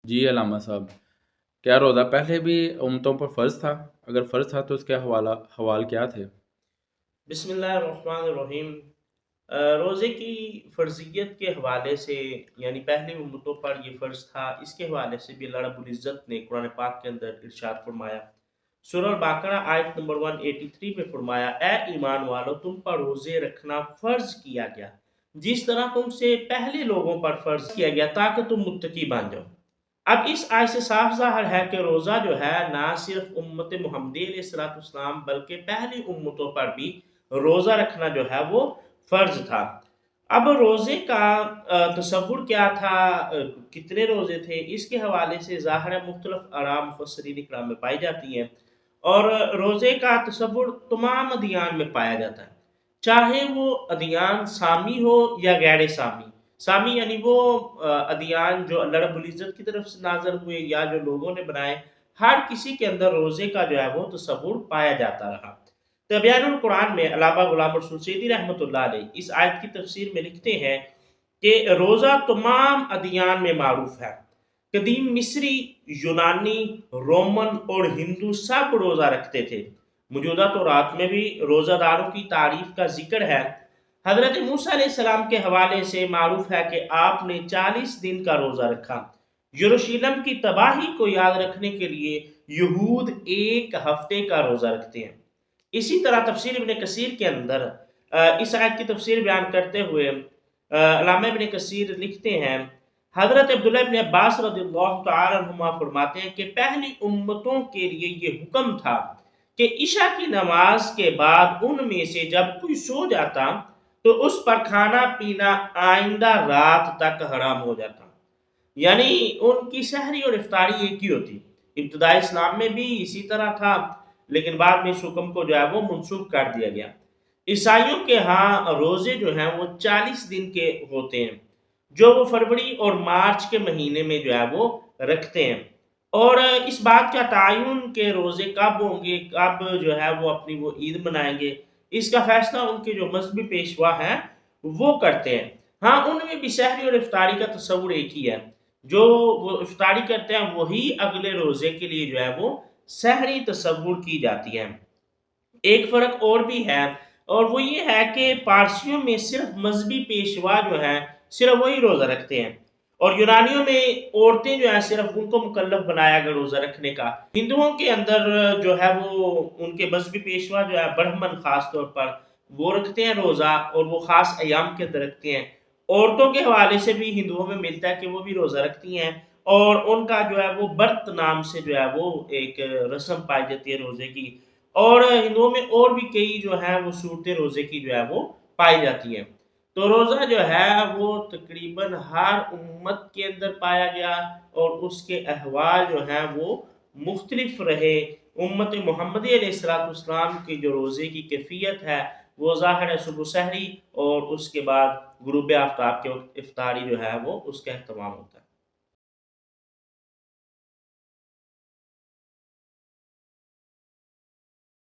جی علامہ صاحب، کیا روزہ پہلے بھی امتوں پر فرض تھا؟ اگر فرض تھا تو اس کے حوال کیا تھے؟ بسم اللہ الرحمن الرحیم۔ روزے کی فرضیت کے حوالے سے، یعنی پہلی امتوں پر یہ فرض تھا، اس کے حوالے سے بھی اللہ رب العزت نے قرآن پاک کے اندر ارشاد فرمایا۔ سورہ البقرہ آیت نمبر 183 میں فرمایا، اے ایمان والو، تم پر روزے رکھنا فرض کیا گیا جس طرح تم سے پہلے لوگوں پر فرض کیا گیا تاکہ تم متقی بن جاؤ۔ اب اس آیت سے صاف ظاہر ہے کہ روزہ جو ہے نہ صرف امت محمدی علیہ السلام بلکہ پہلی امتوں پر بھی روزہ رکھنا جو ہے وہ فرض تھا۔ اب روزے کا تصور کیا تھا، کتنے روزے تھے، اس کے حوالے سے ظاہر مختلف آراء مفسرین اکرام میں پائی جاتی ہیں، اور روزے کا تصور تمام ادیان میں پایا جاتا ہے، چاہے وہ ادیان سامی ہو یا غیر سامی۔ سامی یعنی وہ ادیان جو اللہ رب العزت کی طرف سے نازل ہوئے یا جو لوگوں نے بنائے، ہر کسی کے اندر روزے کا جو ہے وہ تصور پایا جاتا رہا۔ تبیان القرآن میں علامہ غلام رسول سیدی رحمۃ اللہ علیہ اس آیت کی تفسیر میں لکھتے ہیں کہ روزہ تمام ادیان میں معروف ہے۔ قدیم مصری، یونانی، رومن اور ہندو سب روزہ رکھتے تھے۔ موجودہ تورات میں بھی روزہ داروں کی تعریف کا ذکر ہے۔ حضرت موسیٰ علیہ السلام کے حوالے سے معروف ہے کہ آپ نے 40 دن کا روزہ رکھا۔ یروشلم کی تباہی کو یاد رکھنے کے لیے یہود ایک ہفتے کا روزہ رکھتے ہیں۔ اسی طرح تفسیر ابن کثیر کے اندر اس آیت کی تفسیر بیان کرتے ہوئے علامہ ابن کثیر لکھتے ہیں، حضرت عبداللہ ابن عباس رضی اللہ تعالی عنہما فرماتے ہیں کہ پہلی امتوں کے لیے یہ حکم تھا کہ عشاء کی نماز کے بعد ان میں سے جب کوئی سو جاتا تو اس پر کھانا پینا آئندہ رات تک حرام ہو جاتا، یعنی ان کی سحری اور افطاری ایک ہی ہوتی۔ ابتدائی اسلام میں بھی اسی طرح تھا، لیکن بعد میں اس حکم کو جو ہے وہ منسوخ کر دیا گیا۔ عیسائیوں کے ہاں روزے جو ہیں وہ 40 دن کے ہوتے ہیں، جو وہ فروری اور مارچ کے مہینے میں جو ہے وہ رکھتے ہیں، اور اس بات کا تعین کہ روزے کب ہوں گے، کب جو ہے وہ اپنی وہ عید منائیں گے، اس کا فیصلہ ان کے جو مذہبی پیشوا ہیں وہ کرتے ہیں۔ ہاں ان میں بھی سحری اور افطاری کا تصور ایک ہی ہے، جو وہ افطاری کرتے ہیں وہی اگلے روزے کے لیے جو ہے وہ سحری تصور کی جاتی ہے۔ ایک فرق اور بھی ہے، اور وہ یہ ہے کہ پارسیوں میں صرف مذہبی پیشوا جو ہیں صرف وہی روزہ رکھتے ہیں، اور یونانیوں میں عورتیں جو ہیں صرف ان کو مکلف بنایا گیا روزہ رکھنے کا۔ ہندوؤں کے اندر جو ہے وہ ان کے مذہبی پیشوا جو ہے برہمن خاص طور پر وہ رکھتے ہیں روزہ، اور وہ خاص ایام کے اندر رکھتے ہیں۔ عورتوں کے حوالے سے بھی ہندوؤں میں ملتا ہے کہ وہ بھی روزہ رکھتی ہیں، اور ان کا جو ہے وہ برت نام سے جو ہے وہ ایک رسم پائی جاتی ہے روزے کی، اور ہندوؤں میں اور بھی کئی جو ہیں وہ صورتیں روزے کی جو ہے وہ پائی جاتی ہیں۔ تو روزہ جو ہے وہ تقریباً ہر امت کے اندر پایا گیا، اور اس کے احوال جو ہیں وہ مختلف رہے۔ امت محمدی علیہ السلام کی جو روزے کی کیفیت ہے وہ ظاہر ہے صبح سحری، اور اس کے بعد غروب آفتاب کے وقت افطاری جو ہے وہ اس کا اہتمام ہوتا ہے۔